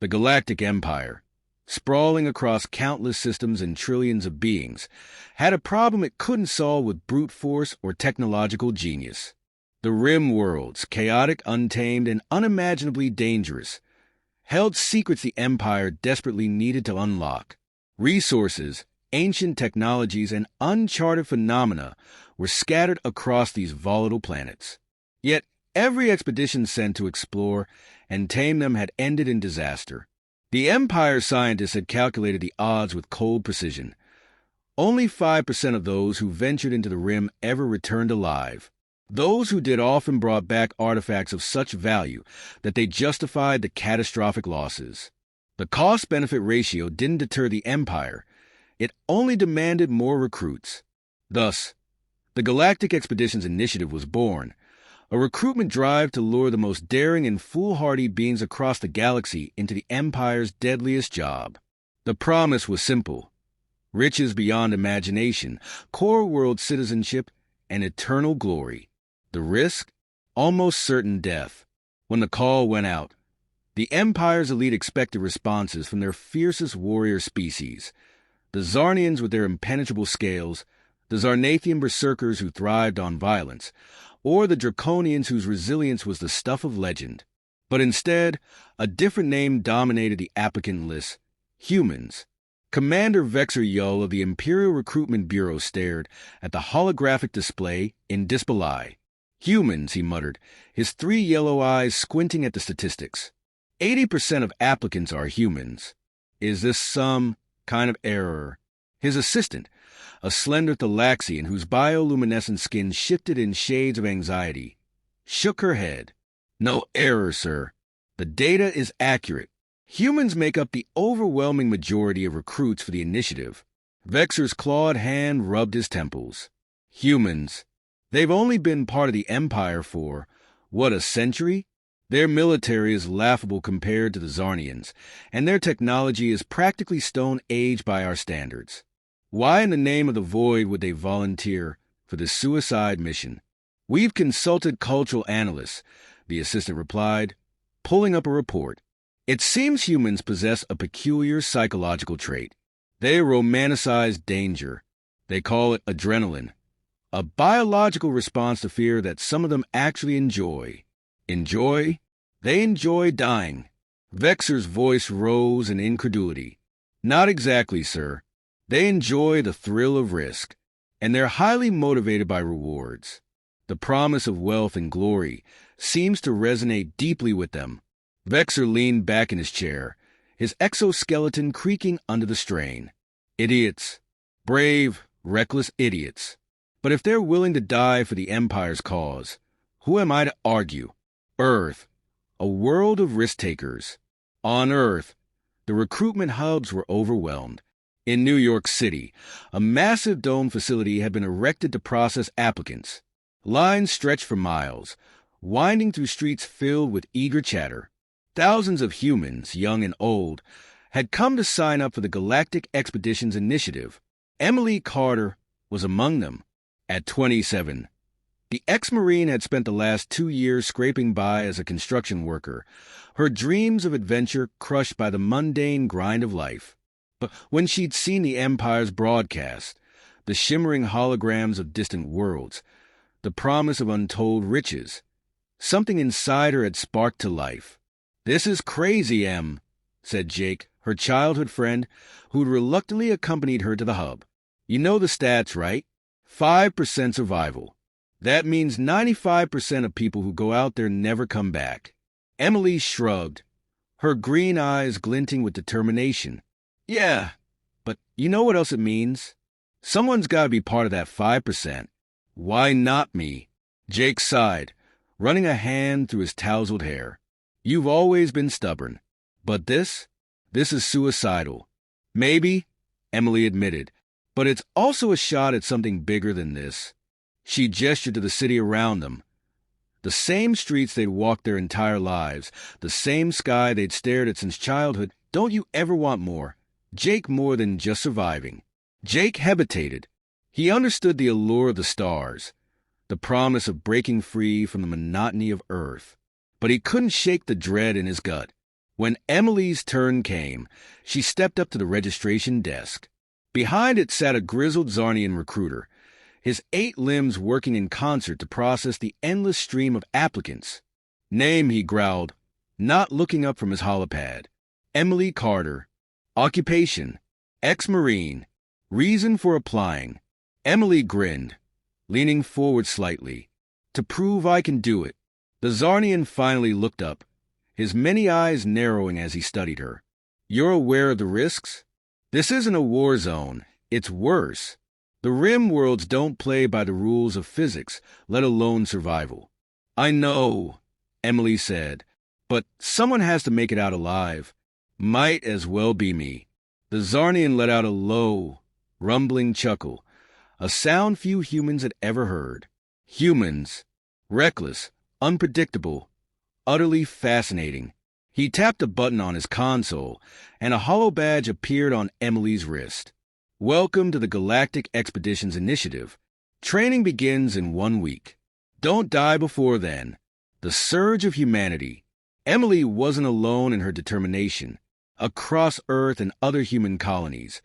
The Galactic Empire, sprawling across countless systems and trillions of beings, had a problem it couldn't solve with brute force or technological genius. The rim worlds, chaotic, untamed, and unimaginably dangerous, held secrets the Empire desperately needed to unlock. Resources, ancient technologies, and uncharted phenomena were scattered across these volatile planets. Yet every expedition sent to explore and tame them had ended in disaster. The Empire's scientists had calculated the odds with cold precision. Only 5% of those who ventured into the rim ever returned alive. Those who did often brought back artifacts of such value that they justified the catastrophic losses. The cost-benefit ratio didn't deter the Empire. It only demanded more recruits. Thus, the Galactic Expeditions Initiative was born, a recruitment drive to lure the most daring and foolhardy beings across the galaxy into the Empire's deadliest job. The promise was simple: riches beyond imagination, core world citizenship, and eternal glory. The risk? Almost certain death. When the call went out, the Empire's elite expected responses from their fiercest warrior species: the Zarnians with their impenetrable scales, the Zarnathian berserkers who thrived on violence, or the Draconians whose resilience was the stuff of legend. But instead, a different name dominated the applicant list: humans. Commander Vexer Yull of the Imperial Recruitment Bureau stared at the holographic display in disbelief. Humans, he muttered, his 3 yellow eyes squinting at the statistics. 80% of applicants are humans. Is this some kind of error? His assistant, a slender Thalaxian whose bioluminescent skin shifted in shades of anxiety, shook her head. No error, sir. The data is accurate. Humans make up the overwhelming majority of recruits for the initiative. Vexer's clawed hand rubbed his temples. Humans. They've only been part of the Empire for, what, a century? Their military is laughable compared to the Zarnians, and their technology is practically Stone Age by our standards. Why in the name of the void would they volunteer for this suicide mission? We've consulted cultural analysts, the assistant replied, pulling up a report. It seems humans possess a peculiar psychological trait. They romanticize danger. They call it adrenaline, a biological response to fear that some of them actually enjoy. Enjoy? They enjoy dying. Vexer's voice rose in incredulity. Not exactly, sir. They enjoy the thrill of risk, and they're highly motivated by rewards. The promise of wealth and glory seems to resonate deeply with them. Vexer leaned back in his chair, his exoskeleton creaking under the strain. Idiots. Brave, reckless idiots. But if they're willing to die for the Empire's cause, who am I to argue? Earth, a world of risk-takers. On Earth, the recruitment hubs were overwhelmed. In New York City, a massive dome facility had been erected to process applicants. Lines stretched for miles, winding through streets filled with eager chatter. Thousands of humans, young and old, had come to sign up for the Galactic Expeditions Initiative. Emily Carter was among them. At 27, the ex-Marine had spent the last 2 years scraping by as a construction worker, her dreams of adventure crushed by the mundane grind of life. But when she'd seen the Empire's broadcast, the shimmering holograms of distant worlds, the promise of untold riches, something inside her had sparked to life. "This is crazy, Em," said Jake, her childhood friend, who'd reluctantly accompanied her to the hub. "You know the stats, right? 5% survival. That means 95% of people who go out there never come back." Emily shrugged, her green eyes glinting with determination. "Yeah, but you know what else it means? Someone's got to be part of that 5%. Why not me?" Jake sighed, running a hand through his tousled hair. "You've always been stubborn. But this is suicidal." "Maybe," Emily admitted, "but it's also a shot at something bigger than this." She gestured to the city around them. The same streets they'd walked their entire lives, the same sky they'd stared at since childhood. Don't you ever want more? Jake more than just surviving. Jake hesitated. He understood the allure of the stars, the promise of breaking free from the monotony of Earth. But he couldn't shake the dread in his gut. When Emily's turn came, she stepped up to the registration desk. Behind it sat a grizzled Zarnian recruiter, his 8 limbs working in concert to process the endless stream of applicants. "Name," he growled, not looking up from his holopad. "Emily Carter. Occupation, ex-Marine. Reason for applying." Emily grinned, leaning forward slightly. "To prove I can do it." The Zarnian finally looked up, his many eyes narrowing as he studied her. "You're aware of the risks? This isn't a war zone. It's worse. The rim worlds don't play by the rules of physics, let alone survival." "I know," Emily said, "but someone has to make it out alive. Might as well be me." The Zarnian let out a low, rumbling chuckle, a sound few humans had ever heard. Humans, reckless, unpredictable, utterly fascinating. He tapped a button on his console, and a hollow badge appeared on Emily's wrist. "Welcome to the Galactic Expeditions Initiative. Training begins in 1 week. Don't die before then." The surge of humanity. Emily wasn't alone in her determination. Across Earth and other human colonies,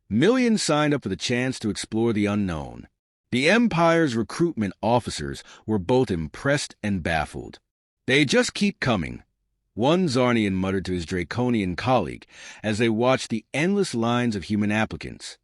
millions signed up for the chance to explore the unknown. The Empire's recruitment officers were both impressed and baffled. "They just keep coming," one Zarnian muttered to his Draconian colleague as they watched the endless lines of human applicants.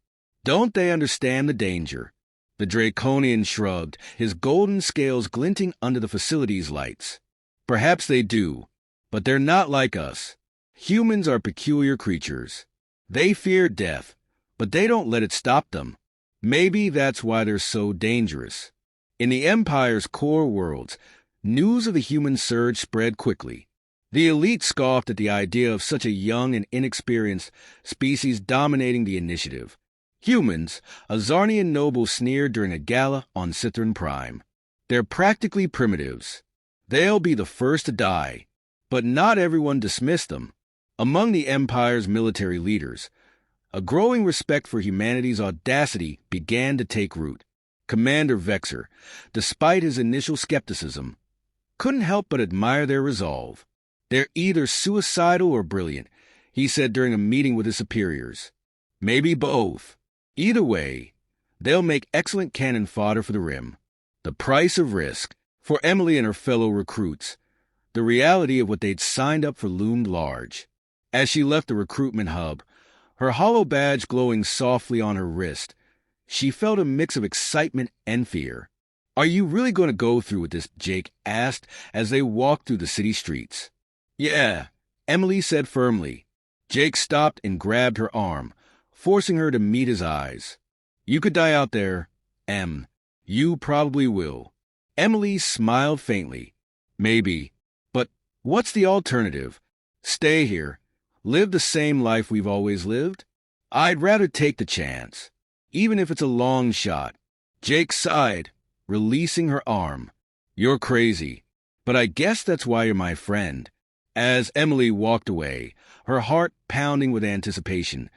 "Don't they understand the danger?" The Draconian shrugged, his golden scales glinting under the facility's lights. "Perhaps they do, but they're not like us. Humans are peculiar creatures. They fear death, but they don't let it stop them. Maybe that's why they're so dangerous." In the Empire's core worlds, news of the human surge spread quickly. The elite scoffed at the idea of such a young and inexperienced species dominating the initiative. Humans, a Zarnian noble sneered during a gala on Cithran Prime. "They're practically primitives. They'll be the first to die." But not everyone dismissed them. Among the Empire's military leaders, a growing respect for humanity's audacity began to take root. Commander Vexer, despite his initial skepticism, couldn't help but admire their resolve. "They're either suicidal or brilliant," he said during a meeting with his superiors. "Maybe both. Either way, they'll make excellent cannon fodder for the Rim." The price of risk. For Emily and her fellow recruits, the reality of what they'd signed up for loomed large. As she left the recruitment hub, her hollow badge glowing softly on her wrist, she felt a mix of excitement and fear. "Are you really going to go through with this?" Jake asked as they walked through the city streets. "Yeah," Emily said firmly. Jake stopped and grabbed her arm, forcing her to meet his eyes. "You could die out there, Em. You probably will." Emily smiled faintly. "Maybe. But what's the alternative? Stay here. Live the same life we've always lived? I'd rather take the chance, even if it's a long shot." Jake sighed, releasing her arm. "You're crazy, but I guess that's why you're my friend." As Emily walked away, her heart pounding with anticipation,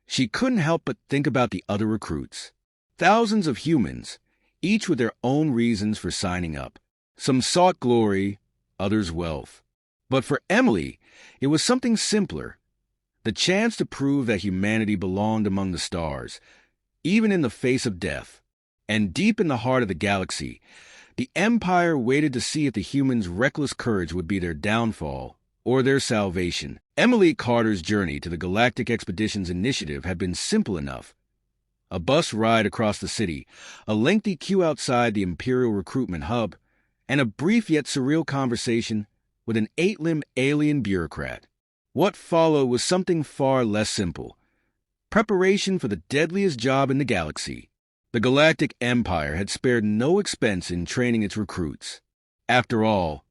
she couldn't help but think about the other recruits. Thousands of humans, each with their own reasons for signing up. Some sought glory, others wealth. But for Emily, it was something simpler. The chance to prove that humanity belonged among the stars, even in the face of death. And deep in the heart of the galaxy, the Empire waited to see if the humans' reckless courage would be their downfall or their salvation. Emily Carter's journey to the Galactic Expeditions Initiative had been simple enough. A bus ride across the city, a lengthy queue outside the Imperial recruitment hub, and a brief yet surreal conversation with an 8-limbed alien bureaucrat. What followed was something far less simple. Preparation for the deadliest job in the galaxy. The Galactic Empire had spared no expense in training its recruits. After all,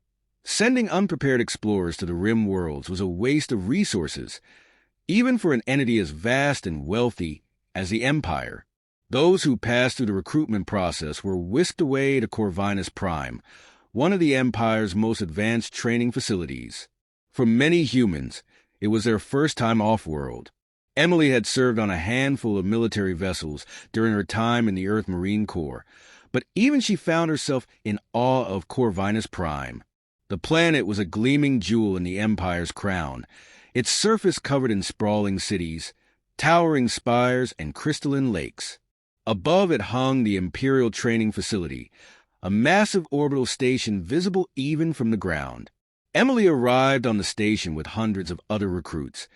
sending unprepared explorers to the Rim worlds was a waste of resources, even for an entity as vast and wealthy as the Empire. Those who passed through the recruitment process were whisked away to Corvinus Prime, one of the Empire's most advanced training facilities. For many humans, it was their first time off-world. Emily had served on a handful of military vessels during her time in the Earth Marine Corps, but even she found herself in awe of Corvinus Prime. The planet was a gleaming jewel in the Empire's crown, its surface covered in sprawling cities, towering spires, and crystalline lakes. Above it hung the Imperial training facility, a massive orbital station visible even from the ground. Emily arrived on the station with hundreds of other recruits,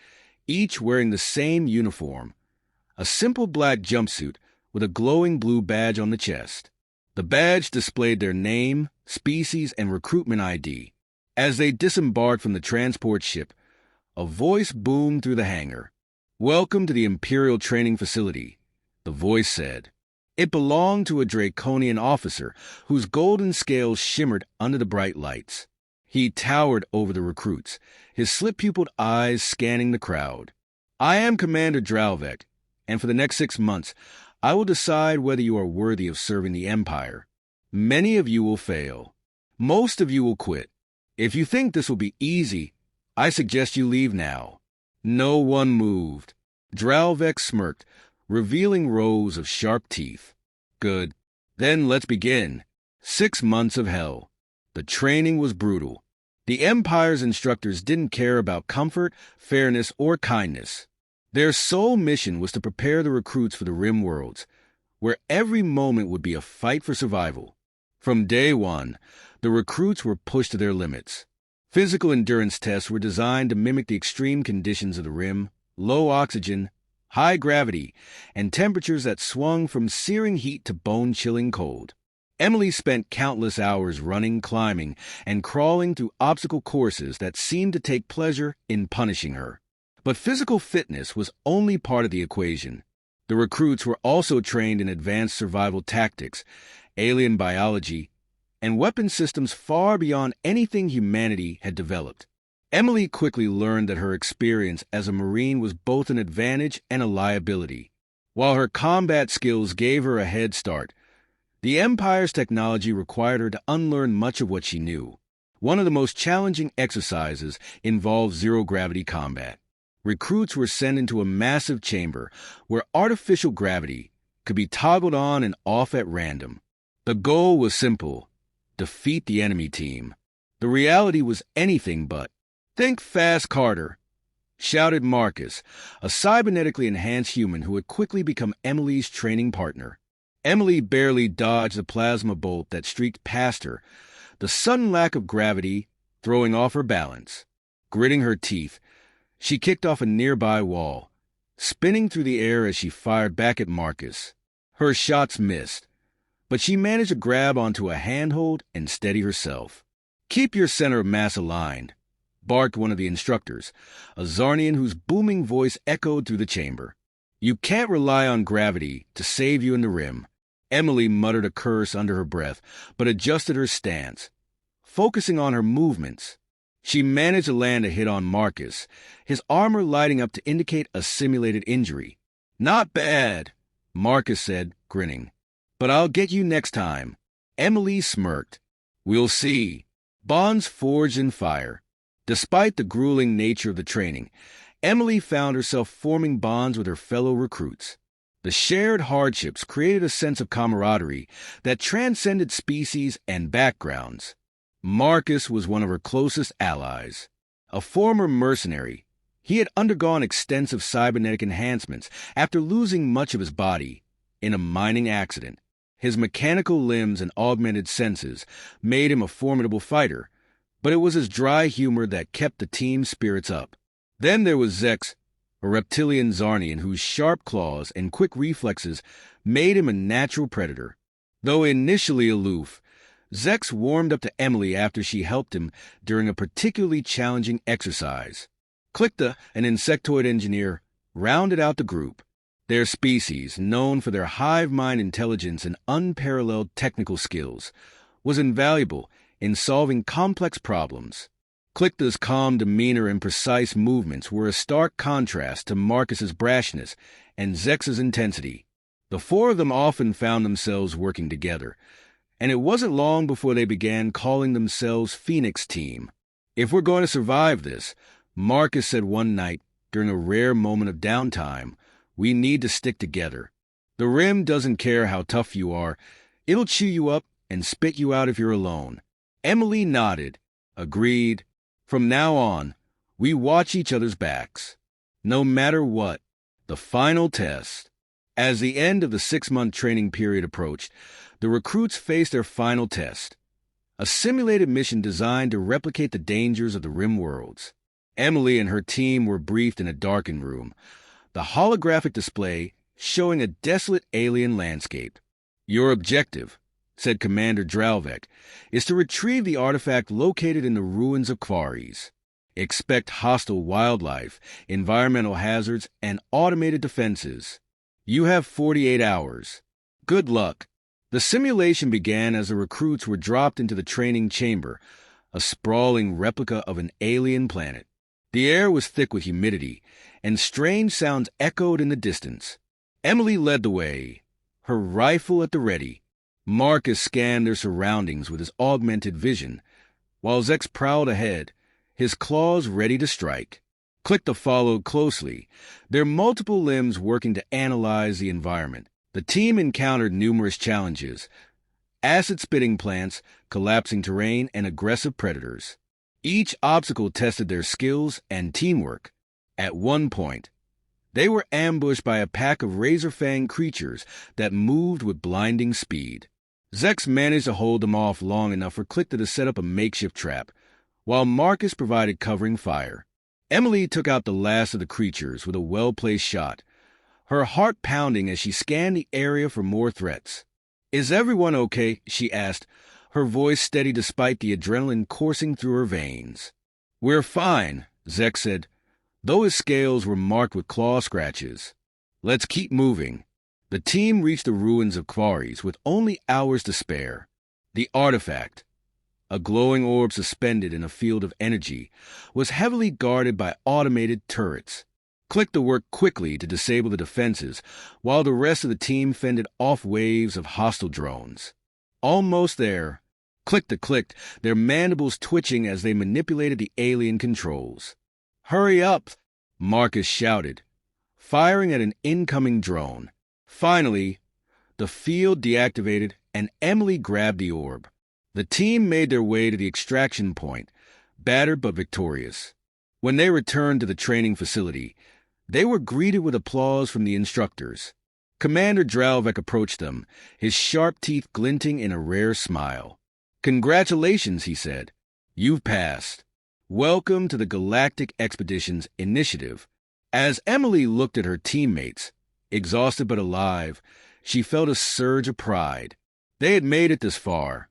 each wearing the same uniform, a simple black jumpsuit with a glowing blue badge on the chest. The badge displayed their name, species, and recruitment ID. As they disembarked from the transport ship, a voice boomed through the hangar. "Welcome to the Imperial training facility," the voice said. It belonged to a Draconian officer whose golden scales shimmered under the bright lights. He towered over the recruits, his slit-pupiled eyes scanning the crowd. "I am Commander Dralvek, and for the next 6 months, I will decide whether you are worthy of serving the Empire. Many of you will fail. Most of you will quit. If you think this will be easy, I suggest you leave now." No one moved. Dralvek smirked, revealing rows of sharp teeth. "Good. Then let's begin. 6 months of hell." The training was brutal. The Empire's instructors didn't care about comfort, fairness, or kindness. Their sole mission was to prepare the recruits for the Rim Worlds, where every moment would be a fight for survival. From day one, the recruits were pushed to their limits. Physical endurance tests were designed to mimic the extreme conditions of the Rim: low oxygen, high gravity, and temperatures that swung from searing heat to bone-chilling cold. Emily spent countless hours running, climbing, and crawling through obstacle courses that seemed to take pleasure in punishing her. But physical fitness was only part of the equation. The recruits were also trained in advanced survival tactics, alien biology, and weapon systems far beyond anything humanity had developed. Emily quickly learned that her experience as a Marine was both an advantage and a liability. While her combat skills gave her a head start, the Empire's technology required her to unlearn much of what she knew. One of the most challenging exercises involved zero-gravity combat. Recruits were sent into a massive chamber where artificial gravity could be toggled on and off at random. The goal was simple: defeat the enemy team. The reality was anything but. "Think fast, Carter," shouted Marcus, a cybernetically enhanced human who had quickly become Emily's training partner. Emily barely dodged the plasma bolt that streaked past her, the sudden lack of gravity throwing off her balance. Gritting her teeth, she kicked off a nearby wall, spinning through the air as she fired back at Marcus. Her shots missed, but she managed to grab onto a handhold and steady herself. "Keep your center of mass aligned," barked one of the instructors, a Zarnian whose booming voice echoed through the chamber. "You can't rely on gravity to save you in the Rim." Emily muttered a curse under her breath, but adjusted her stance. Focusing on her movements, she managed to land a hit on Marcus, his armor lighting up to indicate a simulated injury. "Not bad," Marcus said, grinning. "But I'll get you next time." Emily smirked. "We'll see." Bonds forged in fire. Despite the grueling nature of the training, Emily found herself forming bonds with her fellow recruits. The shared hardships created a sense of camaraderie that transcended species and backgrounds. Marcus was one of her closest allies. A former mercenary, he had undergone extensive cybernetic enhancements after losing much of his body in a mining accident. His mechanical limbs and augmented senses made him a formidable fighter, but it was his dry humor that kept the team's spirits up. Then there was Zex, a reptilian Zarnian whose sharp claws and quick reflexes made him a natural predator. Though initially aloof, Zex warmed up to Emily after she helped him during a particularly challenging exercise. Klikta, an insectoid engineer, rounded out the group. Their species, known for their hive mind intelligence and unparalleled technical skills, was invaluable in solving complex problems. Klikta's calm demeanor and precise movements were a stark contrast to Marcus's brashness and Zex's intensity. The four of them often found themselves working together, and it wasn't long before they began calling themselves Phoenix Team. "If we're going to survive this," Marcus said one night during a rare moment of downtime, "we need to stick together. The Rim doesn't care how tough you are. It'll chew you up and spit you out if you're alone." Emily nodded. Agreed. From now on, we watch each other's backs. No matter what. The final test. As the end of the 6-month training period approached, the recruits faced their final test. A simulated mission designed to replicate the dangers of the Rim worlds. Emily and her team were briefed in a darkened room, the holographic display showing a desolate alien landscape. Your objective, said Commander Dralvek, is to retrieve the artifact located in the ruins of Quarries. Expect hostile wildlife, environmental hazards, and automated defenses. You have 48 hours. Good luck. The simulation began as the recruits were dropped into the training chamber, a sprawling replica of an alien planet. The air was thick with humidity, and strange sounds echoed in the distance. Emily led the way, her rifle at the ready. Marcus scanned their surroundings with his augmented vision, while Zex prowled ahead, his claws ready to strike. Clickta followed closely, their multiple limbs working to analyze the environment. The team encountered numerous challenges: acid-spitting plants, collapsing terrain, and aggressive predators. Each obstacle tested their skills and teamwork. At one point, they were ambushed by a pack of razor-fanged creatures that moved with blinding speed. Zex managed to hold them off long enough for Clickta to set up a makeshift trap, while Marcus provided covering fire. Emily took out the last of the creatures with a well-placed shot, her heart pounding as she scanned the area for more threats. "Is everyone okay?" she asked, her voice steady despite the adrenaline coursing through her veins. "We're fine," Zex said, though his scales were marked with claw scratches. "Let's keep moving." The team reached the ruins of Quarries with only hours to spare. The artifact, a glowing orb suspended in a field of energy, was heavily guarded by automated turrets. Clickta worked quickly to disable the defenses, while the rest of the team fended off waves of hostile drones. Almost there, Clickta clicked, their mandibles twitching as they manipulated the alien controls. "Hurry up!" Marcus shouted, firing at an incoming drone. Finally, the field deactivated and Emily grabbed the orb. The team made their way to the extraction point, battered but victorious. When they returned to the training facility, they were greeted with applause from the instructors. Commander Dralvek approached them, his sharp teeth glinting in a rare smile. "Congratulations," he said. "You've passed. Welcome to the Galactic Expeditions Initiative." As Emily looked at her teammates, exhausted but alive, she felt a surge of pride. They had made it this far,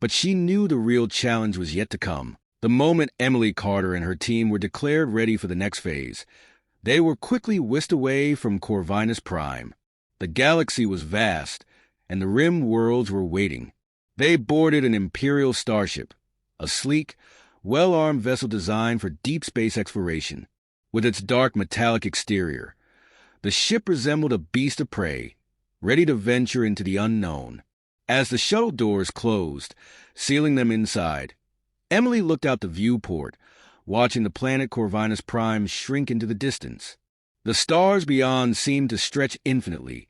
but she knew the real challenge was yet to come. The moment Emily Carter and her team were declared ready for the next phase, they were quickly whisked away from Corvinus Prime. The galaxy was vast, and the Rim worlds were waiting. They boarded an Imperial starship, a sleek, well-armed vessel designed for deep space exploration. With its dark metallic exterior, the ship resembled a beast of prey, ready to venture into the unknown. As the shuttle doors closed, sealing them inside, Emily looked out the viewport, watching the planet Corvinus Prime shrink into the distance. The stars beyond seemed to stretch infinitely,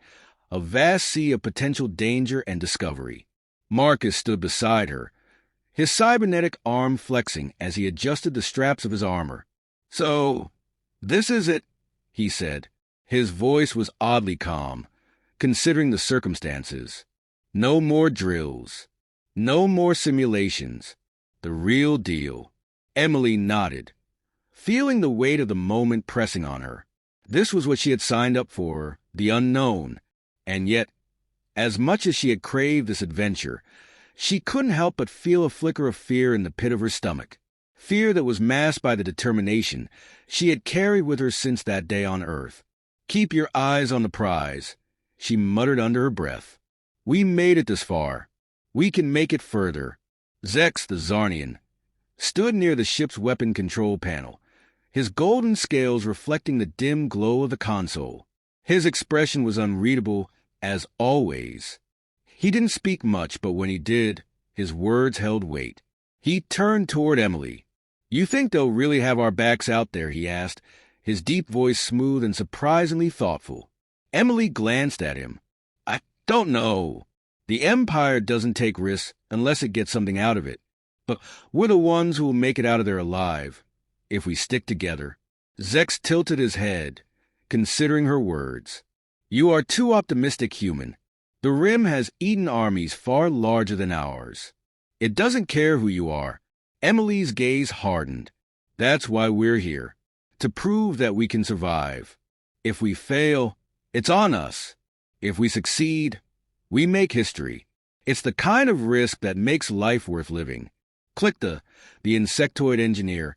a vast sea of potential danger and discovery. Marcus stood beside her, his cybernetic arm flexing as he adjusted the straps of his armor. "So, this is it," he said. His voice was oddly calm, considering the circumstances. No more drills. No more simulations. The real deal. Emily nodded, feeling the weight of the moment pressing on her. This was what she had signed up for, the unknown. And yet, as much as she had craved this adventure, she couldn't help but feel a flicker of fear in the pit of her stomach. Fear that was masked by the determination she had carried with her since that day on Earth. "Keep your eyes on the prize," she muttered under her breath. "We made it this far. We can make it further." Zex, the Zarnian, stood near the ship's weapon control panel, his golden scales reflecting the dim glow of the console. His expression was unreadable, as always. He didn't speak much, but when he did, his words held weight. He turned toward Emily. "You think they'll really have our backs out there?" he asked, his deep voice smooth and surprisingly thoughtful. Emily glanced at him. "I don't know. The Empire doesn't take risks unless it gets something out of it. But we're the ones who will make it out of there alive, if we stick together. Zex tilted his head, considering her words. You are too optimistic, human. The Rim has eaten armies far larger than ours. It doesn't care who you are. Emily's gaze hardened. That's why we're here, to prove that we can survive. If we fail, it's on us. If we succeed, we make history. It's the kind of risk that makes life worth living. Click the insectoid engineer,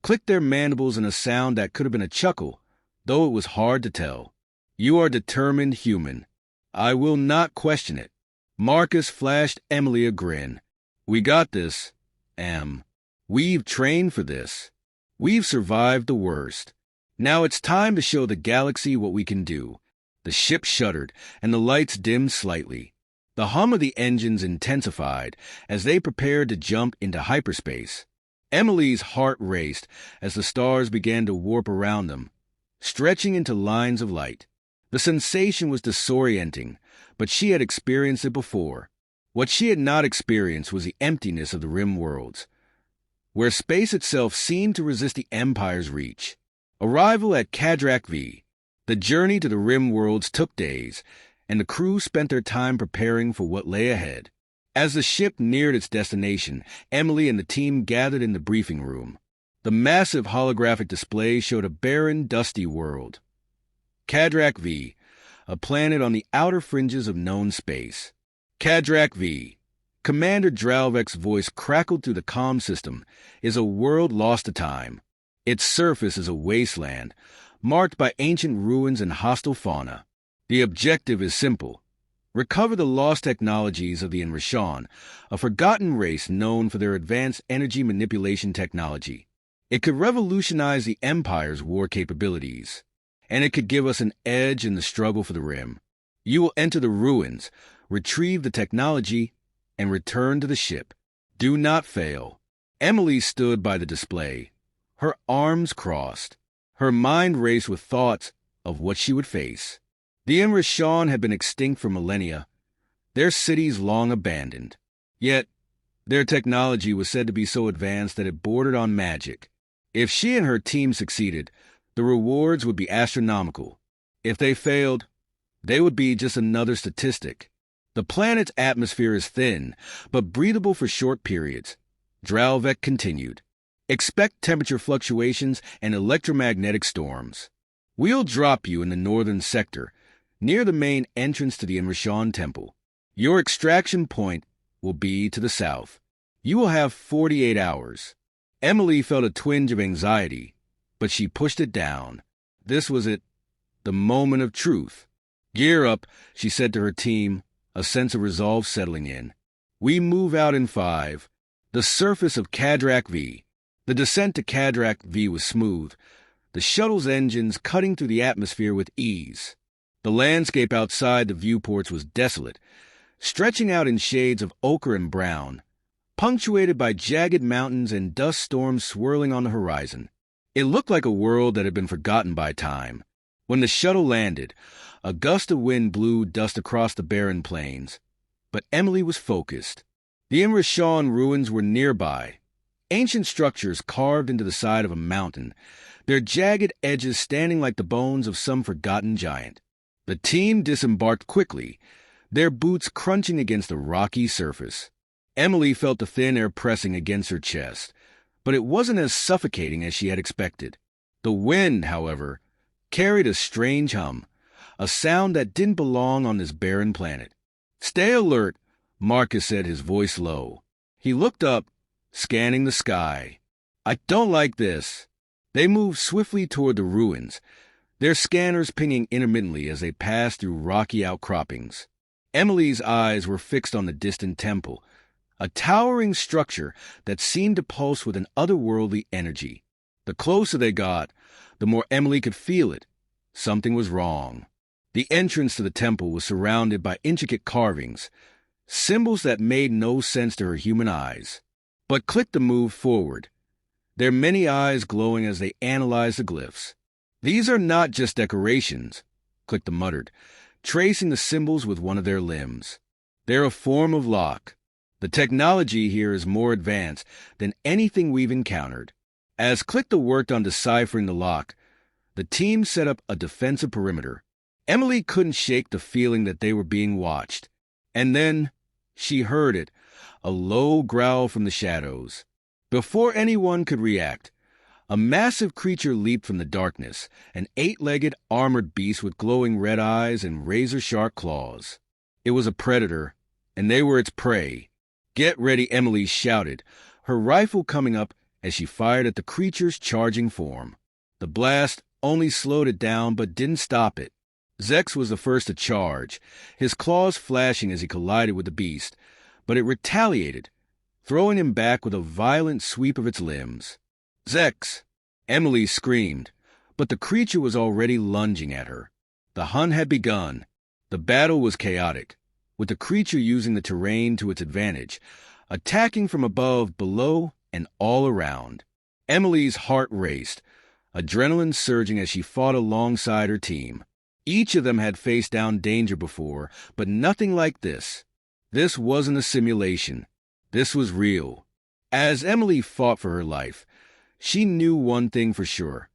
clicked their mandibles in a sound that could have been a chuckle, though it was hard to tell. You are determined, human. I will not question it. Marcus flashed Emily a grin. We got this, Em. We've trained for this. We've survived the worst. Now it's time to show the galaxy what we can do. The ship shuddered, and the lights dimmed slightly. The hum of the engines intensified as they prepared to jump into hyperspace. Emily's heart raced as the stars began to warp around them, stretching into lines of light. The sensation was disorienting, but she had experienced it before. What she had not experienced was the emptiness of the Rim worlds, where space itself seemed to resist the Empire's reach. Arrival at Cadra V. The journey to the Rim worlds took days, and the crew spent their time preparing for what lay ahead. As the ship neared its destination, Emily and the team gathered in the briefing room. The massive holographic display showed a barren, dusty world. Cadra V, a planet on the outer fringes of known space. Cadra V, Commander Dralvek's voice crackled through the comm system, is a world lost to time. Its surface is a wasteland, marked by ancient ruins and hostile fauna. The objective is simple. Recover the lost technologies of the Enrishon, a forgotten race known for their advanced energy manipulation technology. It could revolutionize the Empire's war capabilities, and it could give us an edge in the struggle for the Rim. You will enter the ruins, retrieve the technology, and return to the ship. Do not fail. Emily stood by the display, her arms crossed. Her mind raced with thoughts of what she would face. The Enrishon had been extinct for millennia, their cities long abandoned. Yet, their technology was said to be so advanced that it bordered on magic. If she and her team succeeded, the rewards would be astronomical. If they failed, they would be just another statistic. The planet's atmosphere is thin, but breathable for short periods. Dralvek continued. Expect temperature fluctuations and electromagnetic storms. We'll drop you in the northern sector, near the main entrance to the Enrishon Temple. Your extraction point will be to the south. You will have 48 hours. Emily felt a twinge of anxiety, but she pushed it down. This was it, the moment of truth. Gear up, she said to her team, a sense of resolve settling in. We move out in 5. The surface of Cadra V. The descent to Cadra V was smooth, the shuttle's engines cutting through the atmosphere with ease. The landscape outside the viewports was desolate, stretching out in shades of ochre and brown, punctuated by jagged mountains and dust storms swirling on the horizon. It looked like a world that had been forgotten by time. When the shuttle landed, a gust of wind blew dust across the barren plains, but Emily was focused. The Enrishon ruins were nearby, ancient structures carved into the side of a mountain, their jagged edges standing like the bones of some forgotten giant. The team disembarked quickly, their boots crunching against the rocky surface. Emily felt the thin air pressing against her chest, but it wasn't as suffocating as she had expected. The wind, however, carried a strange hum, a sound that didn't belong on this barren planet. Stay alert, Marcus said, his voice low. He looked up, scanning the sky. I don't like this. They moved swiftly toward the ruins, their scanners pinging intermittently as they passed through rocky outcroppings. Emily's eyes were fixed on the distant temple, a towering structure that seemed to pulse with an otherworldly energy. The closer they got, the more Emily could feel it. Something was wrong. The entrance to the temple was surrounded by intricate carvings, symbols that made no sense to her human eyes. But Clickta moved forward, their many eyes glowing as they analyzed the glyphs. These are not just decorations, Clickta muttered, tracing the symbols with one of their limbs. They're a form of lock. The technology here is more advanced than anything we've encountered. As Clickta worked on deciphering the lock, the team set up a defensive perimeter. Emily couldn't shake the feeling that they were being watched. And then she heard it, a low growl from the shadows. Before anyone could react, a massive creature leaped from the darkness, an 8-legged, armored beast with glowing red eyes and razor-sharp claws. It was a predator, and they were its prey. "Get ready," Emily shouted, her rifle coming up as she fired at the creature's charging form. The blast only slowed it down but didn't stop it. Zex was the first to charge, his claws flashing as he collided with the beast, but it retaliated, throwing him back with a violent sweep of its limbs. "Zex!" Emily screamed, but the creature was already lunging at her. The hunt had begun. The battle was chaotic, with the creature using the terrain to its advantage, attacking from above, below, and all around. Emily's heart raced, adrenaline surging as she fought alongside her team. Each of them had faced down danger before, but nothing like this. This wasn't a simulation. This was real. As Emily fought for her life, she knew one thing for sure.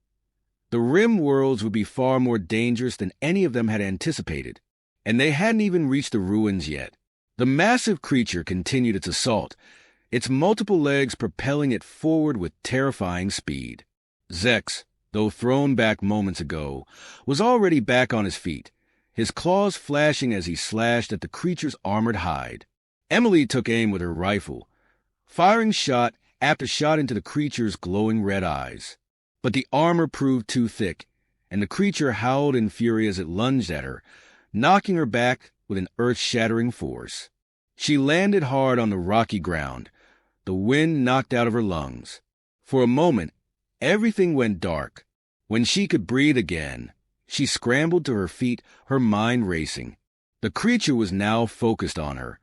The Rim worlds would be far more dangerous than any of them had anticipated, and they hadn't even reached the ruins yet. The massive creature continued its assault, its multiple legs propelling it forward with terrifying speed. Zex, though thrown back moments ago, was already back on his feet, his claws flashing as he slashed at the creature's armored hide. Emily took aim with her rifle, firing shot after shot into the creature's glowing red eyes. But the armor proved too thick, and the creature howled in fury as it lunged at her, knocking her back with an earth-shattering force. She landed hard on the rocky ground, the wind knocked out of her lungs. For a moment, everything went dark. When she could breathe again, she scrambled to her feet, her mind racing. The creature was now focused on her,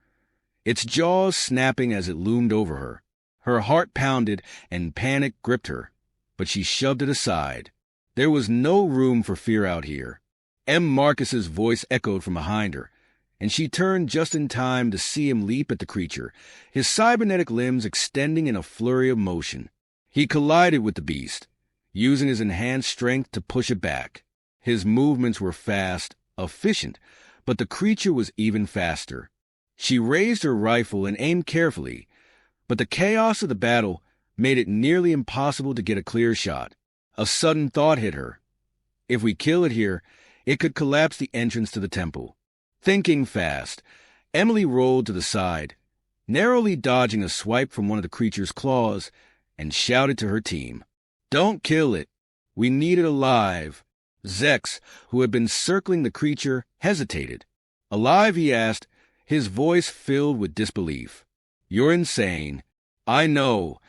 its jaws snapping as it loomed over her. Her heart pounded and panic gripped her, but she shoved it aside. There was no room for fear out here. M. Marcus's voice echoed from behind her, and she turned just in time to see him leap at the creature, his cybernetic limbs extending in a flurry of motion. He collided with the beast, using his enhanced strength to push it back. His movements were fast, efficient, but the creature was even faster. She raised her rifle and aimed carefully, but the chaos of the battle made it nearly impossible to get a clear shot. A sudden thought hit her. If we kill it here, it could collapse the entrance to the temple. Thinking fast, Emily rolled to the side, narrowly dodging a swipe from one of the creature's claws, and shouted to her team, "Don't kill it. We need it alive." Zex, who had been circling the creature, hesitated. "Alive?" he asked, his voice filled with disbelief. "You're insane." "I know,"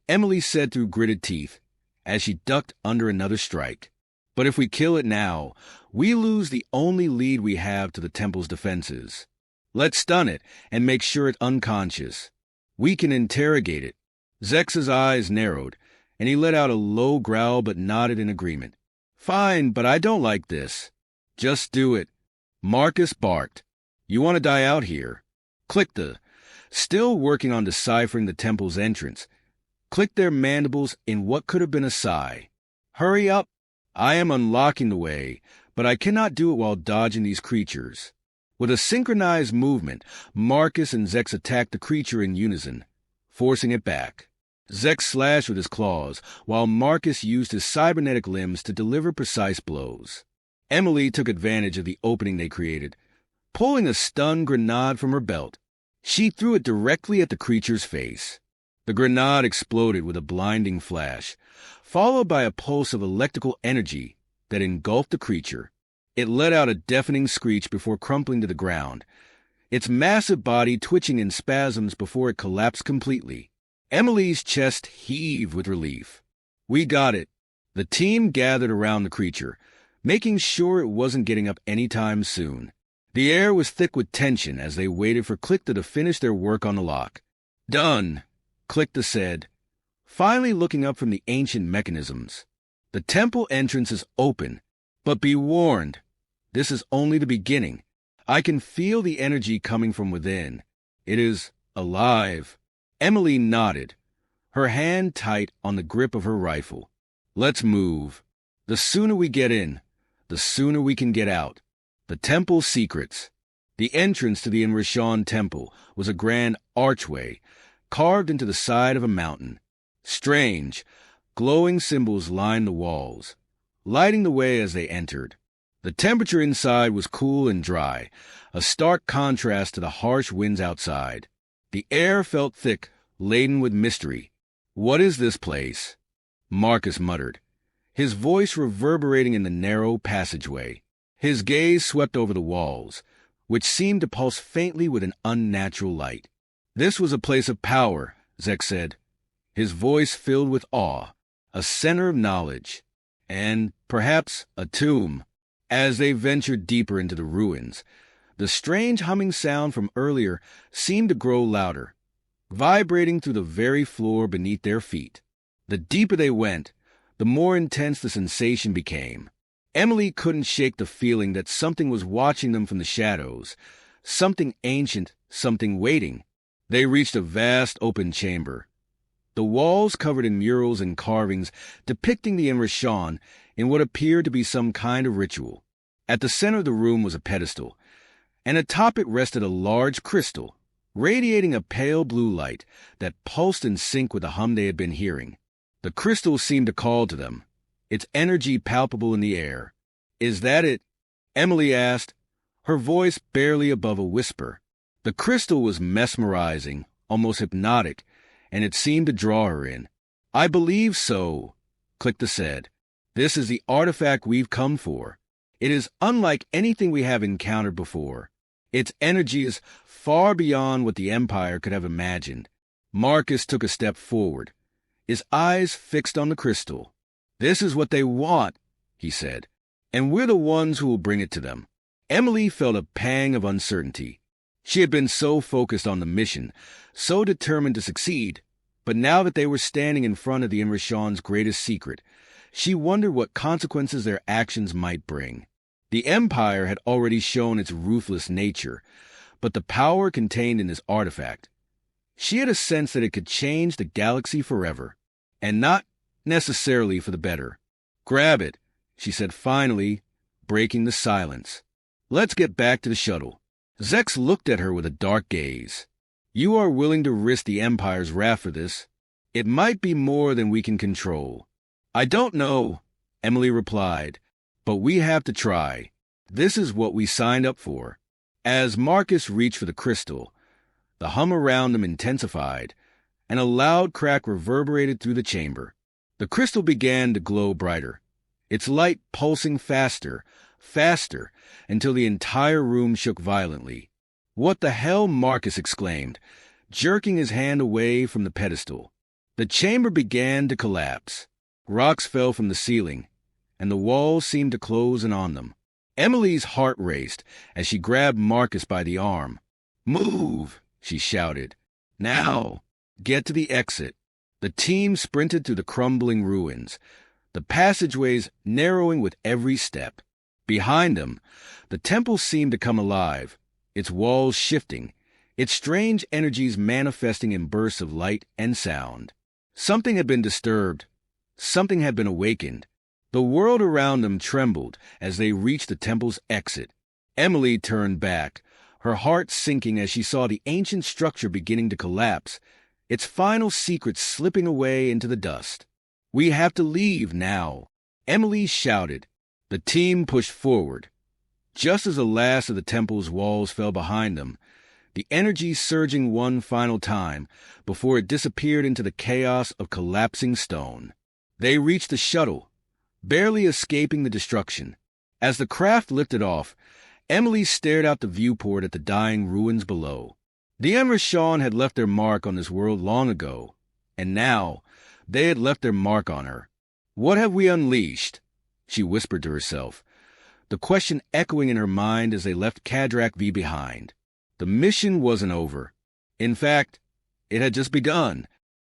Emily said through gritted teeth, as she ducked under another strike. "But if we kill it now, we lose the only lead we have to the temple's defenses. Let's stun it and make sure it's unconscious. We can interrogate it." Zex's eyes narrowed, and he let out a low growl but nodded in agreement. "Fine, but I don't like this." "Just do it," Marcus barked. "You want to die out here?" Clickta, still working on deciphering the temple's entrance, clicked their mandibles in what could have been a sigh. "Hurry up. I am unlocking the way, but I cannot do it while dodging these creatures." With a synchronized movement, Marcus and Zex attacked the creature in unison, forcing it back. Zex slashed with his claws, while Marcus used his cybernetic limbs to deliver precise blows. Emily took advantage of the opening they created, pulling a stun grenade from her belt. She threw it directly at the creature's face. The grenade exploded with a blinding flash, followed by a pulse of electrical energy that engulfed the creature. It let out a deafening screech before crumpling to the ground, its massive body twitching in spasms before it collapsed completely. Emily's chest heaved with relief. "We got it." The team gathered around the creature, making sure it wasn't getting up anytime soon. The air was thick with tension as they waited for Clickta to finish their work on the lock. "Done," Clickta said, finally looking up from the ancient mechanisms. "The temple entrance is open, but be warned, this is only the beginning. I can feel the energy coming from within. It is alive. Emily nodded, her hand tight on the grip of her rifle. Let's move. The sooner we get in, the sooner we can get out. The temple's secrets. The entrance to the Imrishan temple was a grand archway carved into the side of a mountain. Strange, glowing symbols lined the walls, lighting the way as they entered. The temperature inside was cool and dry, a stark contrast to the harsh winds outside. The air felt thick, laden with mystery. "What is this place?" Marcus muttered, his voice reverberating in the narrow passageway. His gaze swept over the walls, which seemed to pulse faintly with an unnatural light. "This was a place of power," Zek said, his voice filled with awe, "a center of knowledge, and, perhaps, a tomb." As they ventured deeper into the ruins, the strange humming sound from earlier seemed to grow louder, vibrating through the very floor beneath their feet. The deeper they went, the more intense the sensation became. Emily couldn't shake the feeling that something was watching them from the shadows, something ancient, something waiting. They reached a vast open chamber, the walls covered in murals and carvings depicting the Imrishan in what appeared to be some kind of ritual. At the center of the room was a pedestal, and atop it rested a large crystal, radiating a pale blue light that pulsed in sync with the hum they had been hearing. The crystal seemed to call to them, its energy palpable in the air. "Is that it?" Emily asked, her voice barely above a whisper. The crystal was mesmerizing, almost hypnotic, and it seemed to draw her in. "I believe so," Clickta said. "This is the artifact we've come for. It is unlike anything we have encountered before. Its energy is far beyond what the Empire could have imagined." Marcus took a step forward, his eyes fixed on the crystal. "This is what they want," he said, "and we're the ones who will bring it to them." Emily felt a pang of uncertainty. She had been so focused on the mission, so determined to succeed, but now that they were standing in front of the Imrishan's greatest secret, she wondered what consequences their actions might bring. The Empire had already shown its ruthless nature, but the power contained in this artifact, she had a sense that it could change the galaxy forever, and not necessarily for the better. "Grab it," she said finally, breaking the silence. "Let's get back to the shuttle." Zex looked at her with a dark gaze. "You are willing to risk the Empire's wrath for this? It might be more than we can control." "I don't know," Emily replied, "but we have to try. This is what we signed up for." As Marcus reached for the crystal, the hum around them intensified, and a loud crack reverberated through the chamber. The crystal began to glow brighter, its light pulsing faster, faster, until the entire room shook violently. "What the hell?" Marcus exclaimed, jerking his hand away from the pedestal. The chamber began to collapse. Rocks fell from the ceiling, and the walls seemed to close in on them. Emily's heart raced as she grabbed Marcus by the arm. "Move!" she shouted. "Now! Get to the exit." The team sprinted through the crumbling ruins, the passageways narrowing with every step. Behind them, the temple seemed to come alive, its walls shifting, its strange energies manifesting in bursts of light and sound. Something had been disturbed. Something had been awakened. The world around them trembled as they reached the temple's exit. Emily turned back, her heart sinking as she saw the ancient structure beginning to collapse, its final secrets slipping away into the dust. "We have to leave now," Emily shouted. The team pushed forward. Just as the last of the temple's walls fell behind them, the energy surging one final time before it disappeared into the chaos of collapsing stone. They reached the shuttle, barely escaping the destruction. As the craft lifted off, Emily stared out the viewport at the dying ruins below. The Imrishan had left their mark on this world long ago, and now they had left their mark on her. "What have we unleashed?" she whispered to herself, the question echoing in her mind as they left Cadra V behind. The mission wasn't over. In fact, it had just begun.